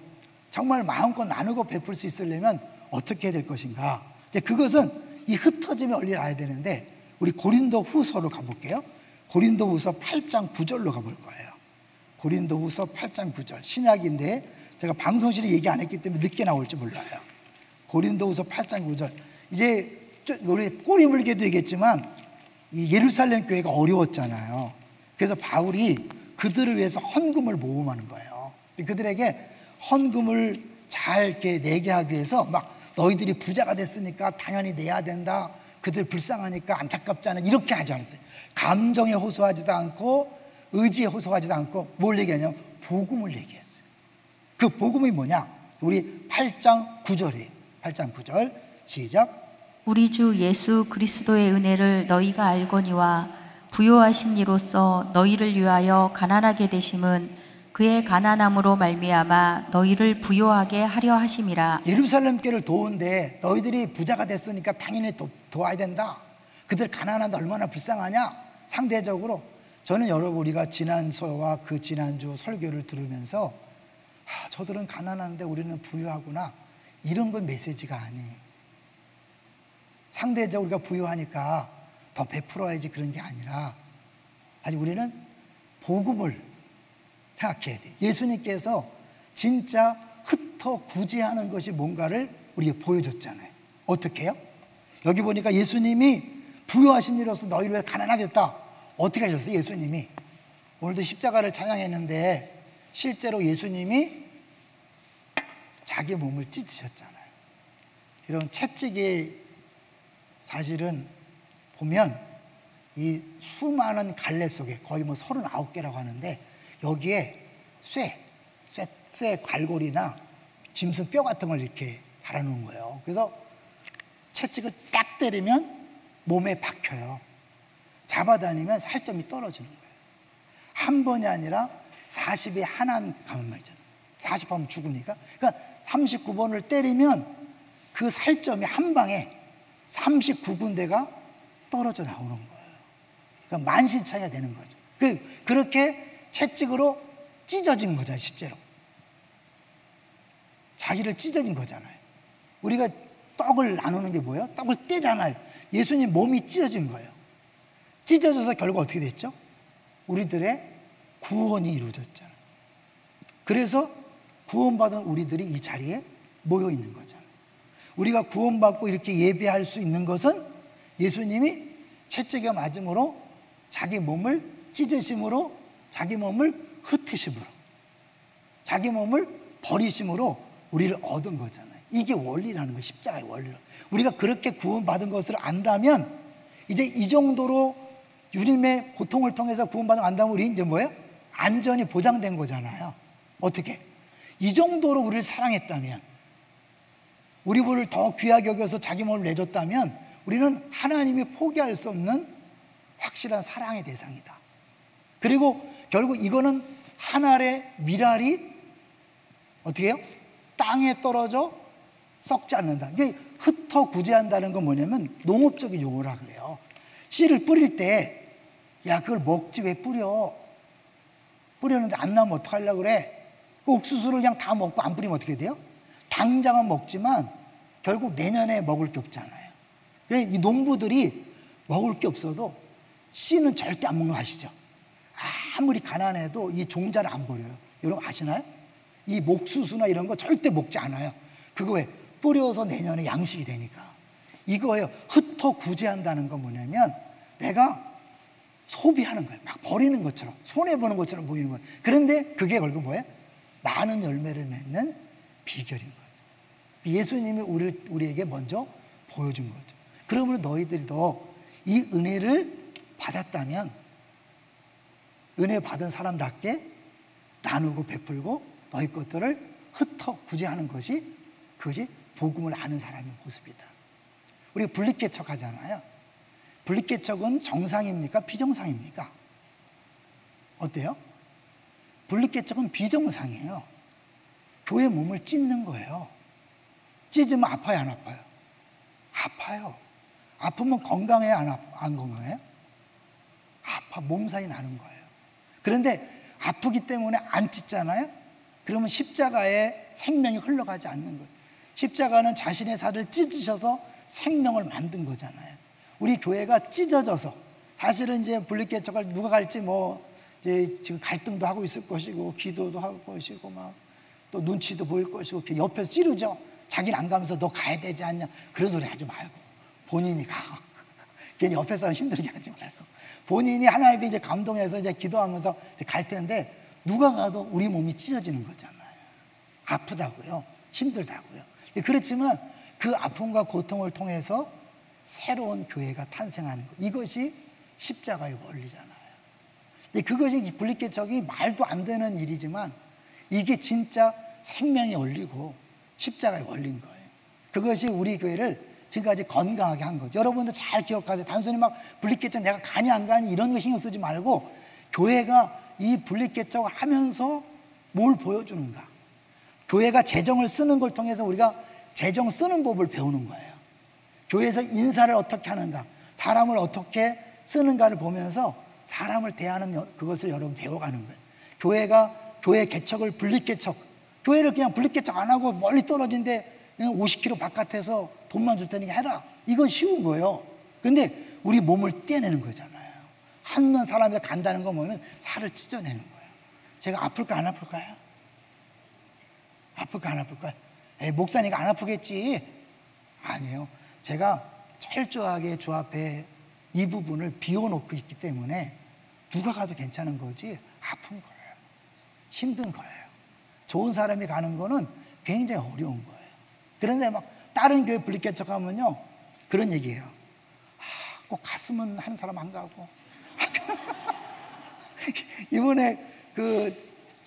정말 마음껏 나누고 베풀 수 있으려면 어떻게 해야 될 것인가? 이제 그것은 이 흩어짐의 원리를 알아야 되는데 우리 고린도 후서로 가볼게요. 고린도 후서 8장 9절로 가볼 거예요. 고린도 후서 8장 9절. 신약인데 제가 방송실에 얘기 안 했기 때문에 늦게 나올지 몰라요. 고린도 후서 8장 9절. 이제 우리 꼬리 물게도 얘기했지만 이 예루살렘 교회가 어려웠잖아요. 그래서 바울이 그들을 위해서 헌금을 모금하는 거예요. 그들에게 헌금을 잘 이렇게 내게 하기 위해서 막 너희들이 부자가 됐으니까 당연히 내야 된다. 그들 불쌍하니까 안타깝지 않아. 이렇게 하지 않았어요. 감정에 호소하지도 않고 의지에 호소하지도 않고 뭘 얘기하냐면 복음을 얘기했어요. 그 복음이 뭐냐? 우리 8장 9절이에요. 8장 9절 시작. 우리 주 예수 그리스도의 은혜를 너희가 알거니와 부요하신 이로써 너희를 위하여 가난하게 되심은 그의 가난함으로 말미암아 너희를 부요하게 하려 하심이라. 예루살렘 교회를 도우는데 너희들이 부자가 됐으니까 당연히 도와야 된다. 그들 가난한데 얼마나 불쌍하냐. 상대적으로 저는 여러분 우리가 지난서와 그 지난주 설교를 들으면서 저들은 가난한데 우리는 부유하구나. 이런 건 메시지가 아니에요. 상대적으로 우리가 부유하니까 더 베풀어야지 그런 게 아니라 아직 우리는 복음을 생각해야 돼요. 예수님께서 진짜 흩어 구제하는 것이 뭔가를 우리에게 보여줬잖아요. 어떻게 해요? 여기 보니까 예수님이 부유하신 이로서 너희를 왜 가난하게 했다. 어떻게 하셨어요? 예수님이 오늘도 십자가를 찬양했는데 실제로 예수님이 자기 몸을 찢으셨잖아요. 이런 채찍이 사실은 보면 이 수많은 갈래 속에 거의 뭐 39개라고 하는데 여기에 쇠 갈고리나 짐승 뼈 같은 걸 이렇게 달아놓은 거예요. 그래서 채찍을 딱 때리면 몸에 박혀요. 잡아다니면 살점이 떨어지는 거예요. 한 번이 아니라 40에 하나 가면 말이잖아요. 40하면 죽으니까. 그러니까 39번을 때리면 그 살점이 한 방에 39군데가 떨어져 나오는 거예요. 그러니까 만신창이가 되는 거죠. 그렇게 채찍으로 찢어진 거잖아요. 실제로 자기를 찢어진 거잖아요. 우리가 떡을 나누는 게 뭐예요? 떡을 떼잖아요. 예수님 몸이 찢어진 거예요. 찢어져서 결국 어떻게 됐죠? 우리들의 구원이 이루어졌잖아요. 그래서 구원받은 우리들이 이 자리에 모여 있는 거잖아요. 우리가 구원받고 이렇게 예배할 수 있는 것은 예수님이 채찍에 맞음으로 자기 몸을 찢으심으로 자기 몸을 흩으심으로 자기 몸을 버리심으로 우리를 얻은 거잖아요. 이게 원리라는 거예요. 십자가의 원리로. 우리가 그렇게 구원받은 것을 안다면 이제 이 정도로 주님의 고통을 통해서 구원받은 걸 안다면 우리 이제 뭐예요? 안전이 보장된 거잖아요. 어떻게? 이 정도로 우리를 사랑했다면 우리 보를 더 귀하게 여겨서 자기 몸을 내줬다면 우리는 하나님이 포기할 수 없는 확실한 사랑의 대상이다. 그리고 결국 이거는 한 알의 밀알이 어떻게 해요? 땅에 떨어져 썩지 않는다. 이게 흩어 구제한다는 건 뭐냐면 농업적인 용어라 그래요. 씨를 뿌릴 때 야 그걸 먹지 왜 뿌렸는데 안 나면 어떡하려고 그래? 그 옥수수를 그냥 다 먹고 안 뿌리면 어떻게 돼요? 당장은 먹지만 결국 내년에 먹을 게 없잖아요. 그러니까 이 농부들이 먹을 게 없어도 씨는 절대 안 먹는 거 아시죠? 아무리 가난해도 이 종자를 안 버려요. 여러분 아시나요? 이 옥수수나 이런 거 절대 먹지 않아요. 그거 왜? 뿌려서 내년에 양식이 되니까. 이거예요. 흩어 구제한다는 건 뭐냐면 내가 소비하는 거예요. 막 버리는 것처럼 손해보는 것처럼 보이는 거예요. 그런데 그게 결국 뭐예요? 많은 열매를 맺는 비결인 거죠. 예수님이 우리에게 먼저 보여준 거죠. 그러므로 너희들도 이 은혜를 받았다면 은혜 받은 사람답게 나누고 베풀고 너희 것들을 흩어 구제하는 것이 그것이 복음을 아는 사람의 모습이다. 우리가 분립개척 하잖아요. 분립개척은 정상입니까? 비정상입니까? 어때요? 분립개척은 비정상이에요. 교회 몸을 찢는 거예요. 찢으면 아파요, 안 아파요? 아파요. 아프면 건강해요, 안 건강해요? 아파, 몸살이 나는 거예요. 그런데 아프기 때문에 안 찢잖아요? 그러면 십자가에 생명이 흘러가지 않는 거예요. 십자가는 자신의 살을 찢으셔서 생명을 만든 거잖아요. 우리 교회가 찢어져서 사실은 이제 분립개척을 누가 갈지 뭐 이제 지금 갈등도 하고 있을 것이고 기도도 하고 것이고 막 또 눈치도 보일 것이고 옆에서 찌르죠. 자기는 안 가면서 너 가야 되지 않냐 그런 소리 하지 말고 본인이 가. 괜히 옆에 사람 힘들게 하지 말고 본인이 하나님이 이제 감동해서 이제 기도하면서 이제 갈 텐데 누가 가도 우리 몸이 찢어지는 거잖아요. 아프다고요, 힘들다고요. 그렇지만 그 아픔과 고통을 통해서 새로운 교회가 탄생하는 것, 이것이 십자가의 원리잖아요. 그것이 분립개척이 말도 안 되는 일이지만 이게 진짜 생명의 원리고 십자가의 원리인 거예요. 그것이 우리 교회를 지금까지 건강하게 한 거죠. 여러분도 잘 기억하세요. 단순히 막 분립개척 내가 가니 안 가니 이런 거 신경 쓰지 말고 교회가 이 분립개척을 하면서 뭘 보여주는가. 교회가 재정을 쓰는 걸 통해서 우리가 재정 쓰는 법을 배우는 거예요. 교회에서 인사를 어떻게 하는가, 사람을 어떻게 쓰는가를 보면서 사람을 대하는 그것을 여러분 배워가는 거예요. 교회가 교회 개척을 분립개척, 교회를 그냥 분립개척 안 하고 멀리 떨어진데 그냥 50km 바깥에서 돈만 줄 테니까 해라. 이건 쉬운 거예요. 근데 우리 몸을 떼내는 거잖아요. 한 명 사람이 간다는 거 보면 살을 찢어내는 거예요. 제가 아플까 안 아플까요? 아플까 안 아플까요? 에이, 목사니까 안 아프겠지. 아니에요. 제가 철저하게 주 앞에 이 부분을 비워놓고 있기 때문에 누가 가도 괜찮은 거지 아픈 거예요. 힘든 거예요. 좋은 사람이 가는 거는 굉장히 어려운 거예요. 그런데 막 다른 교회 블리켓 가면요 그런 얘기예요. 꼭 갔으면 하는 사람 안 가고. 이번에 그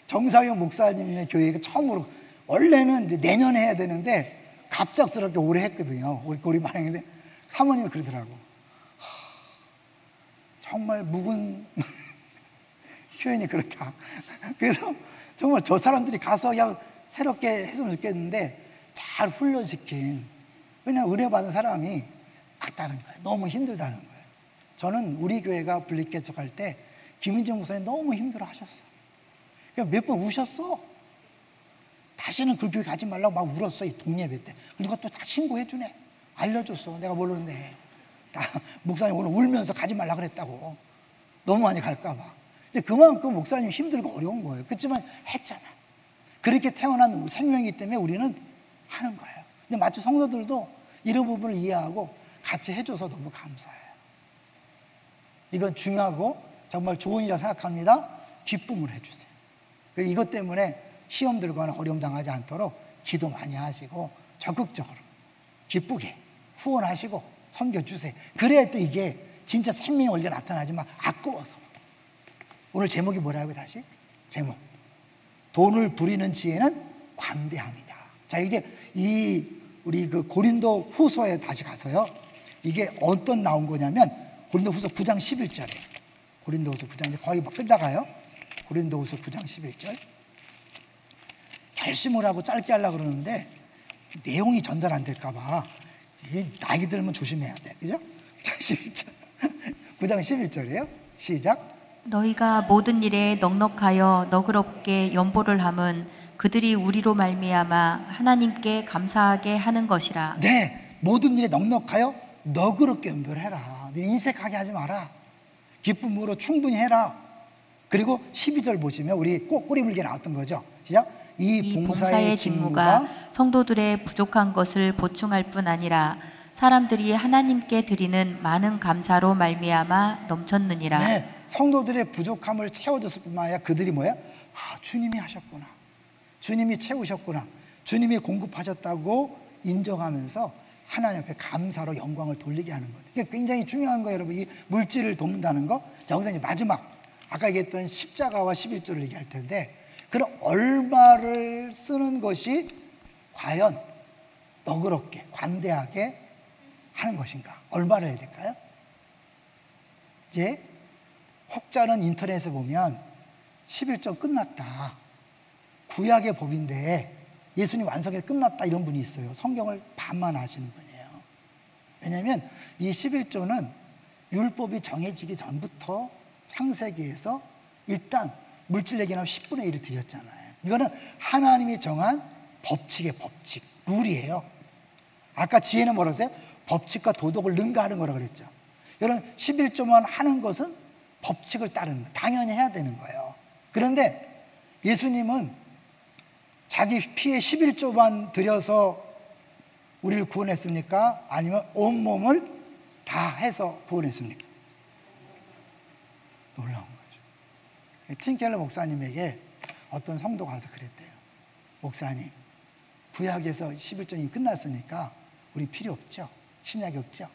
정상영 목사님네 교회가 처음으로, 원래는 이제 내년에 해야 되는데 갑작스럽게 올해 했거든요. 우리 만약에 사모님이 그러더라고. 정말 묵은 표현이 그렇다. 그래서 정말 저 사람들이 가서 그냥 새롭게 했으면 좋겠는데 잘 훈련시킨, 그냥 은혜 받은 사람이 갔다는 거예요. 너무 힘들다는 거예요. 저는 우리 교회가 블리켓척 할 때 김은정 목사님 너무 힘들어 하셨어요. 그냥 몇 번 우셨어. 다시는 그 교회 가지 말라고 막 울었어. 이 동예배 때. 누가 또 다 신고해 주네. 알려줬어. 내가 모르는데 목사님 오늘 울면서 가지 말라 그랬다고. 너무 많이 갈까 봐. 근데 그만큼 목사님 힘들고 어려운 거예요. 그렇지만 했잖아. 그렇게 태어난 생명이기 때문에 우리는 하는 거예요. 근데 마치 성도들도 이런 부분을 이해하고 같이 해줘서 너무 감사해요. 이건 중요하고 정말 좋은 일이라고 생각합니다. 기쁨을 해주세요. 그리고 이것 때문에 시험 들거나 어려움 당하지 않도록 기도 많이 하시고 적극적으로 기쁘게 후원하시고 섬겨주세요. 그래야 또 이게 진짜 생명의 원리가 나타나지만 아까워서. 오늘 제목이 뭐라고요? 다시 제목, 돈을 부리는 지혜는 관대함이다. 자, 이제 우리 그 고린도 후서에 다시 가서요, 이게 어떤 나온 거냐면 고린도 후서 9장 11절에, 고린도 후서 9장 이제 거의 막 끝나가요. 고린도 후서 9장 11절. 결심을 하고 짧게 하려고 그러는데 내용이 전달 안 될까 봐 이게 나이 들면 조심해야 돼. 그죠? 9장 11절이에요. 시작. 너희가 모든 일에 넉넉하여 너그럽게 연보를 함은 그들이 우리로 말미암아 하나님께 감사하게 하는 것이라. 네, 모든 일에 넉넉하여 너그럽게 연보를 해라. 인색하게 하지 마라. 기쁨으로 충분히 해라. 그리고 12절 보시면 우리 꼭 꼬리 물게 나왔던 거죠. 시작. 이 봉사의 직무가 성도들의 부족한 것을 보충할 뿐 아니라 사람들이 하나님께 드리는 많은 감사로 말미암아 넘쳤느니라. 네, 성도들의 부족함을 채워줬을 뿐만 아니라 그들이 뭐야? 주님이 하셨구나. 주님이 채우셨구나. 주님이 공급하셨다고 인정하면서 하나님 앞에 감사로 영광을 돌리게 하는 거죠. 그게 굉장히 중요한 거예요, 여러분. 이 물질을 돕는다는 거. 자, 여기서 이제 마지막, 아까 얘기했던 십자가와 11조를 얘기할 텐데, 그런 얼마를 쓰는 것이 과연 너그럽게, 관대하게 하는 것인가? 얼마를 해야 될까요? 이제 혹자는 인터넷에 보면 11조 끝났다. 구약의 법인데 예수님 완성해서 끝났다 이런 분이 있어요. 성경을 반만 아시는 분이에요. 왜냐하면 이 11조는 율법이 정해지기 전부터 창세기에서 일단 물질 얘기는 10분의 1을 드렸잖아요. 이거는 하나님이 정한 법칙의 법칙, 룰이에요. 아까 지혜는 뭐라고 했어요? 법칙과 도덕을 능가하는 거라고 그랬죠. 여러분 11조만 하는 것은 법칙을 따르는 거예요. 당연히 해야 되는 거예요. 그런데 예수님은 자기 피에 11조만 들여서 우리를 구원했습니까? 아니면 온몸을 다 해서 구원했습니까? 놀라운 거죠. 팀켈러 목사님에게 어떤 성도가 와서 그랬대요. 목사님, 구약에서 11조는 끝났으니까 우리 필요 없죠? 신약이 없죠?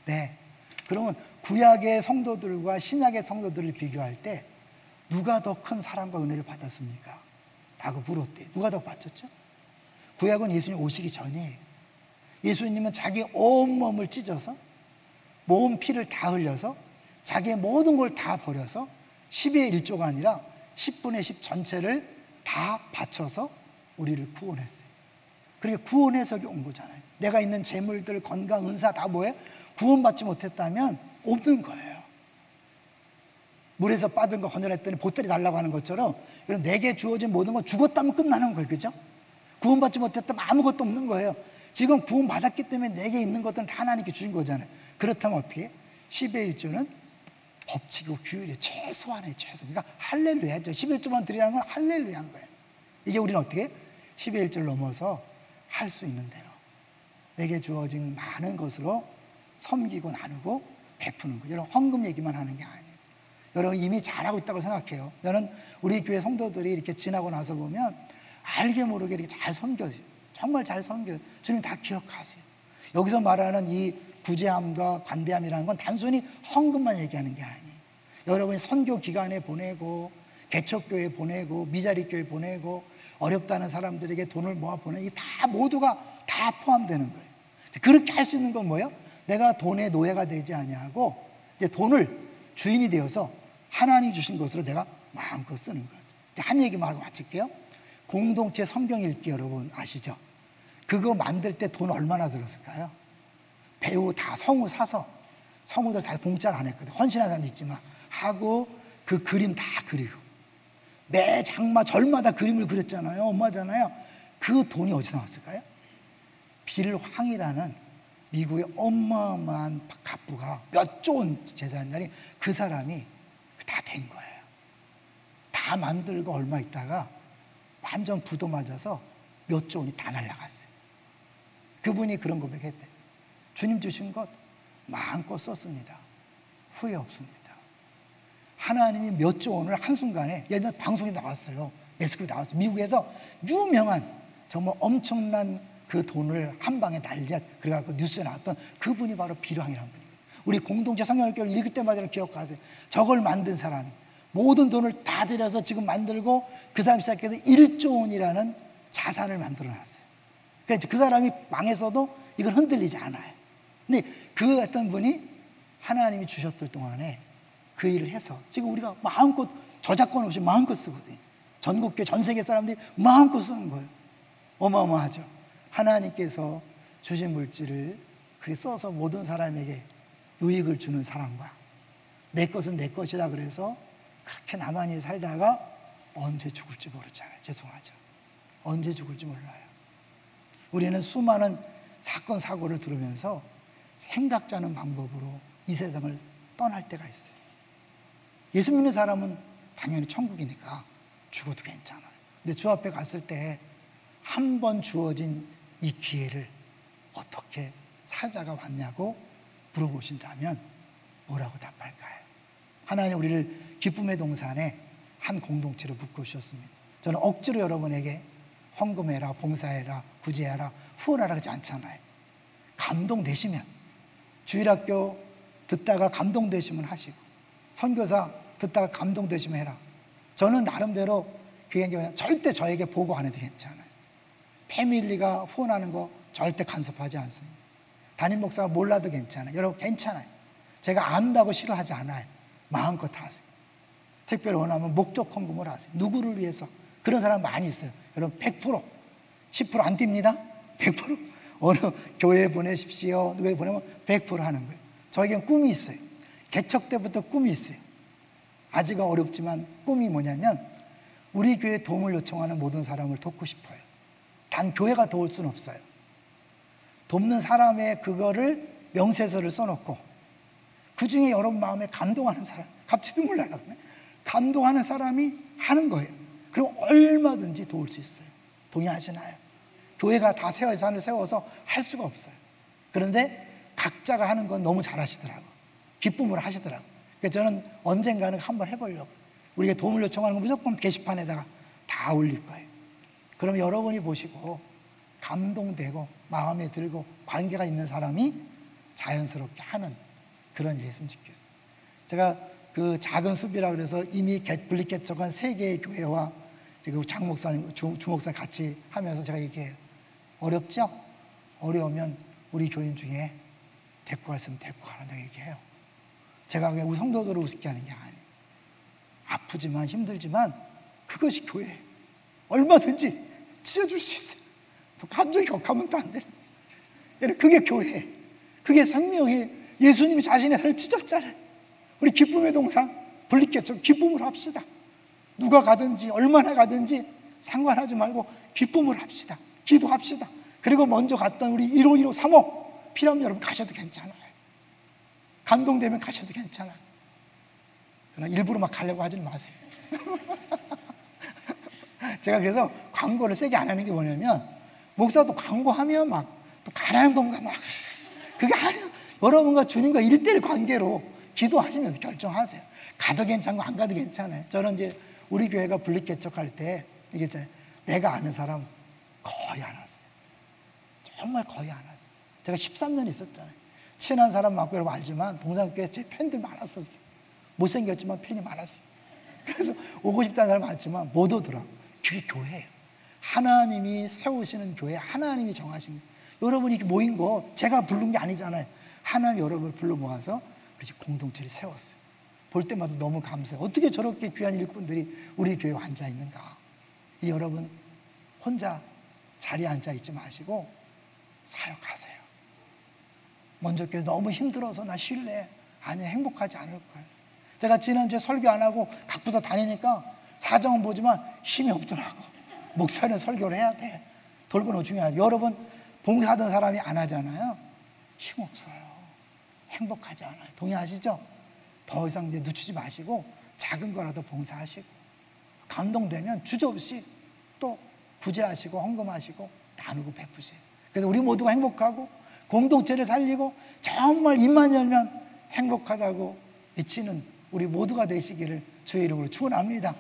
네. 그러면 구약의 성도들과 신약의 성도들을 비교할 때 누가 더 큰 사랑과 은혜를 받았습니까? 라고 물었대요. 누가 더 받았죠? 구약은 예수님 오시기 전이에요. 예수님은 자기 온몸을 찢어서 모은 피를 다 흘려서 자기의 모든 걸 다 버려서 10의 1조가 아니라 10분의 10 전체를 다 바쳐서 우리를 구원했어요. 그러니까 구원해서 온 거잖아요. 내가 있는 재물들, 건강, 은사 다 뭐예요? 구원받지 못했다면 없는 거예요. 물에서 빠진 거 건져냈더니 보따리 달라고 하는 것처럼 내게 주어진 모든 건 죽었다면 끝나는 거예요. 그죠? 구원받지 못했다면 아무것도 없는 거예요. 지금 구원받았기 때문에 내게 있는 것들은 다 하나님께 주신 거잖아요. 그렇다면 어떻게? 10의 1조는 법칙이고 규율이에요. 최소한의 최소. 그러니까 할렐루야죠. 11조만 드리라는 건 할렐루야인 거예요. 이제 우리는 어떻게? 10의 1조를 넘어서 할 수 있는 대로 내게 주어진 많은 것으로 섬기고 나누고 베푸는 거예요. 여러분, 헌금 얘기만 하는 게 아니에요. 여러분 이미 잘하고 있다고 생각해요. 저는 우리 교회 성도들이 이렇게 지나고 나서 보면 알게 모르게 이렇게 잘 섬겨요. 정말 잘 섬겨요. 주님 다 기억하세요. 여기서 말하는 이 구제함과 관대함이라는 건 단순히 헌금만 얘기하는 게 아니에요. 여러분이 선교 기간에 보내고 개척교회 보내고 미자리 교회 보내고 어렵다는 사람들에게 돈을 모아 보내고 다 모두가 다 포함되는 거예요. 그렇게 할 수 있는 건 뭐예요? 내가 돈의 노예가 되지 아니하고 이제 돈을 주인이 되어서 하나님 주신 것으로 내가 마음껏 쓰는 거죠. 한 얘기만 하고 마칠게요. 공동체 성경 읽기 여러분 아시죠? 그거 만들 때 돈 얼마나 들었을까요? 배우 다 성우 사서 성우들 다 공짜로 안 했거든. 헌신한 사람도 있지만 하고 그 그림 다 그리고 매 장마 절마다 그림을 그렸잖아요. 엄마잖아요. 그 돈이 어디서 나왔을까요? 빌 황이라는 미국의 어마어마한 갑부가 몇 조 원 재산자니 그 사람이 다 된 거예요. 다 만들고 얼마 있다가 완전 부도 맞아서 몇 조 원이 다 날라갔어요. 그분이 그런 고백했대. 주님 주신 것 마음껏 썼습니다. 후회 없습니다. 하나님이 몇 조 원을 한순간에 옛날 방송에 나왔어요. 매스크에 나왔어요. 미국에서 유명한 정말 엄청난 그 돈을 한 방에 날려 그래갖고 뉴스에 나왔던 그분이 바로 빌황이라는 분이거든요. 우리 공동체 성경을 읽을 때마다 기억하세요. 저걸 만든 사람이 모든 돈을 다 들여서 지금 만들고 그 사람이 시작해서 1조 원이라는 자산을 만들어 놨어요. 그러니까 그 사람이 망해서도 이건 흔들리지 않아요. 근데 그 어떤 분이 하나님이 주셨을 동안에 그 일을 해서 지금 우리가 마음껏 저작권 없이 마음껏 쓰거든요. 전국교회 전 세계 사람들이 마음껏 쓰는 거예요. 어마어마하죠. 하나님께서 주신 물질을 그렇게 써서 모든 사람에게 유익을 주는 사람과 내 것은 내 것이라 그래서 그렇게 나만이 살다가 언제 죽을지 모르잖아요. 죄송하죠. 언제 죽을지 몰라요. 우리는 수많은 사건 사고를 들으면서 생각지 않은 방법으로 이 세상을 떠날 때가 있어요. 예수 믿는 사람은 당연히 천국이니까 죽어도 괜찮아요. 근데 주 앞에 갔을 때 한 번 주어진 이 기회를 어떻게 살다가 왔냐고 물어보신다면 뭐라고 답할까요? 하나님 우리를 기쁨의 동산에 한 공동체로 묶어 주셨습니다. 저는 억지로 여러분에게 헌금해라, 봉사해라, 구제해라, 후원하라 그러지 않잖아요. 감동되시면 주일학교 듣다가 감동되시면 하시고 선교사 듣다가 감동되시면 해라. 저는 나름대로 그게 절대 저에게 보고 안 해도 괜찮아요. 패밀리가 후원하는 거 절대 간섭하지 않습니다. 담임 목사가 몰라도 괜찮아요. 여러분 괜찮아요. 제가 안다고 싫어하지 않아요. 마음껏 하세요. 특별히 원하면 목적 헌금을 하세요. 누구를 위해서. 그런 사람 많이 있어요. 여러분 100% 10% 안 띱니다. 100% 어느 교회에 보내십시오. 누구에 보내면 100% 하는 거예요. 저에겐 꿈이 있어요. 개척 때부터 꿈이 있어요. 아직은 어렵지만 꿈이 뭐냐면 우리 교회에 도움을 요청하는 모든 사람을 돕고 싶어요. 단 교회가 도울 수는 없어요. 돕는 사람의 그거를 명세서를 써놓고 그 중에 여러분 마음에 감동하는 사람, 갑자기 눈물 나려고 그러네. 감동하는 사람이 하는 거예요. 그리고 얼마든지 도울 수 있어요. 동의하시나요? 교회가 다 예산을 세워서 할 수가 없어요. 그런데 각자가 하는 건 너무 잘하시더라고요. 기쁨으로 하시더라고요. 그래서 저는 언젠가는 한번 해보려고. 우리가 도움을 요청하는 건 무조건 게시판에다가 다 올릴 거예요. 그럼 여러분이 보시고 감동되고 마음에 들고 관계가 있는 사람이 자연스럽게 하는 그런 일이 했으면 좋겠어요. 제가 그 작은 숲이라 그래서 이미 분리 개척한 3개의 교회와 지금 장 목사님, 주 목사 같이 하면서 제가 얘기해요. 어렵죠? 어려우면 우리 교인 중에 데리고 갈 수 있으면 데리고 가라고 얘기해요. 제가 그냥 우리 성도들을 우습게 하는 게 아니에요. 아프지만 힘들지만 그것이 교회예요. 얼마든지 찢어줄 수 있어요. 또 감정이 격하면 또 안 되는. 그게 교회예요. 그게 생명이에요. 예수님이 자신의 살을 찢었잖아요. 우리 기쁨의 동산 분리개척 기쁨으로 합시다. 누가 가든지 얼마나 가든지 상관하지 말고 기쁨으로 합시다. 기도합시다. 그리고 먼저 갔던 우리 1515 사모 필요하면 여러분 가셔도 괜찮아요. 감동되면 가셔도 괜찮아요. 그러나 일부러 막 가려고 하지는 마세요. 제가 그래서 광고를 세게 안 하는 게 뭐냐면, 목사도 광고하면 막 또 가라는 건가 막, 그게 아니에요. 여러분과 주님과 1:1 관계로 기도하시면서 결정하세요. 가도 괜찮고 안 가도 괜찮아요. 저는 이제 우리 교회가 분립 개척할 때 얘기했잖아요. 내가 아는 사람 거의 안 왔어요. 정말 거의 안 왔어요. 제가 13년 있었잖아요. 친한 사람 많고 여러분 알지만 동산교회 제 팬들 많았었어요. 못생겼지만 팬이 많았어요. 그래서 오고 싶다는 사람 많았지만 못 오더라고요. 그게 교회예요. 하나님이 세우시는 교회, 하나님이 정하신 거예요. 여러분이 이렇게 모인 거 제가 부른 게 아니잖아요. 하나님이 여러분을 불러 모아서 그렇게 공동체를 세웠어요. 볼 때마다 너무 감사해요. 어떻게 저렇게 귀한 일꾼들이 우리 교회에 앉아 있는가. 이 여러분 혼자 자리에 앉아 있지 마시고 사역하세요. 먼저 교회 너무 힘들어서 나 쉴래. 아니야, 행복하지 않을 거예요. 제가 지난주에 설교 안 하고 각 부서 다니니까 사정은 보지만 힘이 없더라고. 목사는 설교를 해야 돼. 돌보는 거 중요하죠. 여러분 봉사하던 사람이 안 하잖아요. 힘 없어요. 행복하지 않아요. 동의하시죠? 더 이상 이제 늦추지 마시고 작은 거라도 봉사하시고 감동되면 주저없이 또 구제하시고 헌금하시고 나누고 베푸세요. 그래서 우리 모두가 행복하고 공동체를 살리고 정말 입만 열면 행복하다고 외치는 우리 모두가 되시기를 주의 이름으로 축원합니다.